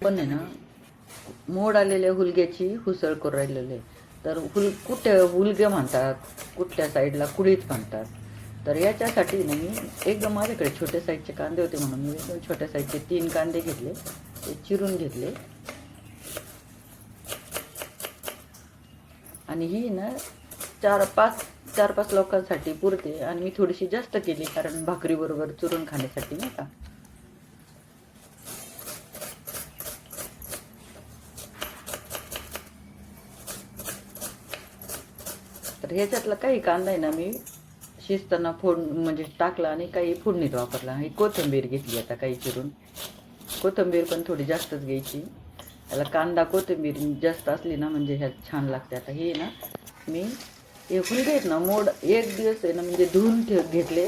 पण आहे ना, मोड आलेल्या हुलग्याची हुसळ करून राहिलेले. तर कुठे हुलगे म्हणतात, कुठल्या साईडला कुळीत म्हणतात. तर याच्यासाठी ना मी एकदम माझ्याकडे छोटे साईजचे कांदे होते म्हणून मी एकदम छोट्या साईजचे 3 कांदे घेतले, ते चिरून घेतले. आणि ही ना 4-5 लोकांसाठी पुरते आणि मी थोडीशी जास्त केली कारण भाकरी बरोबर चुरून खाण्यासाठी नाही का. तर ह्याच्यातला काही कांदा आहे ना मी शिजताना म्हणजे टाकला आणि काही फोडणीत वापरला. ही कोथिंबीर घेतली आता काही चिरून. कोथिंबीर पण थोडी जास्तच घ्यायची. त्याला कांदा कोथिंबीर जास्त असली ना म्हणजे ह्यात छान लागते. आता हे ना मी हे हुलगे आहेत ना मोड एक दिवस आहे ना म्हणजे धुवून घेतले,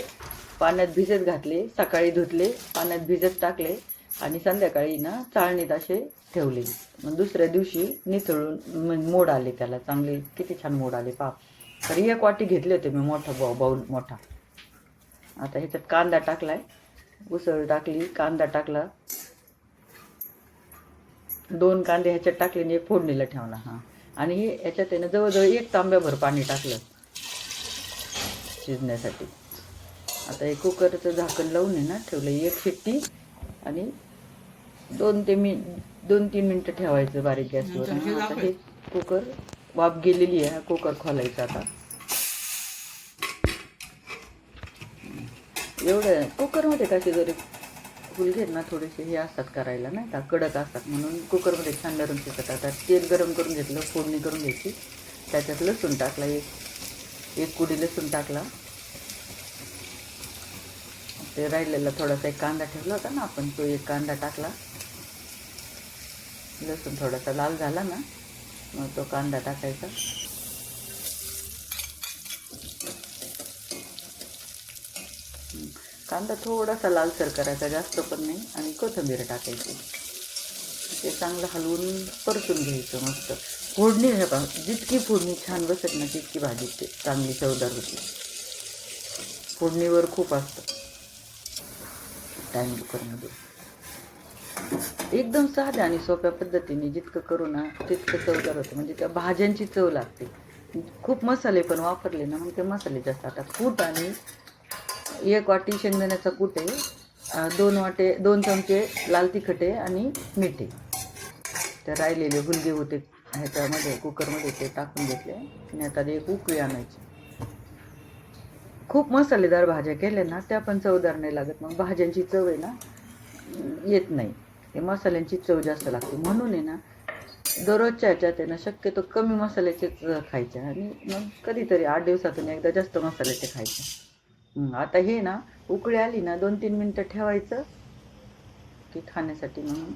पाण्यात भिजत घातले, सकाळी धुतले, पाण्यात भिजत टाकले आणि संध्याकाळी ना चाळणीत असे ठेवले. मग दुसऱ्या दिवशी निथळून मोड आले त्याला चांगले, किती छान मोड आले पहा. तर 1 वाटी घेतले होते मी मोठा बाऊल मोठा. आता ह्याच्यात कांदा टाकलाय, उसळ टाकली, कांदा टाकला, 2 कांदे ह्याच्यात टाकले आणि 1 फोडणीला ठेवला. हां, आणि ह्याच्यात आहे ना जवळजवळ 1 तांब्याभर पाणी टाकलं शिजण्यासाठी. आता हे कुकरचं झाकण लावून आहे ना ठेवलं 1 शिट्टी आणि 2-3 मिनटं ठेवायचं बारीक गॅसवर. आता हे कुकर वाफ गेलेली आहे. कुकर खोलायचा आता. एवढं कुकरमध्ये कसे जरी हुलगे ना थोडेसे हे असतात करायला नाही का, कडक असतात म्हणून कुकरमध्ये छान नरम शिजतात. आता तेल गरम करून घेतलं, फोडणी करून घ्यायची. त्याच्यात लसूण टाकला, एक कुडी लसूण टाकला. ते राहिलेला थोडासा एक कांदा ठेवला होता ना आपण, तो एक कांदा टाकला. लसूण थोडासा लाल झाला ना मग तो कांदा टाकायचा. कांदा थोडासा लालसर करायचा, जास्त पण नाही. आणि कोथिंबीर टाकायची. ते चांगलं हलवून परतून घ्यायचं मस्त. फोडणी हे पहा, जितकी फोडणी छान बसत ना तितकी भाजी ते चांगली चवदार होती. फोडणीवर खूप असतं टाइम कुकरमध्ये. एकदम साध्या आणि सोप्या पद्धतीने जितकं करू ना तितकं चवदार होतं. म्हणजे त्या भाज्यांची चव लागते. खूप मसाले पण वापरले ना मग ते मसाले जास्त. आता कूट आणि 1 वाटी शेंगदाण्याचा कूट आहे, 2 चमचे लाल तिखट आहे आणि मीठ आहे. तर राहिलेले हुलगे होते ह्याच्यामध्ये कुकरमध्ये ते टाकून घेतले आणि आता 1 उकळी आणायची. खूप मसालेदार भाज्या केल्या ना त्या पण चवदार नाही लागत. मग भाज्यांची चव आहे ना येत नाही. हे मसाल्यांची चव जास्त लागते. म्हणून आहे ना दररोजच्या ह्याच्यात आहे ना शक्यतो कमी मसाल्याचेच खायचे आणि मग कधीतरी 8 दिवसातून एकदा जास्त मसाल्याचे खायचे. आता हे ना उकळी आली ना 2-3 मिनटं ठेवायचं की खाण्यासाठी म्हणून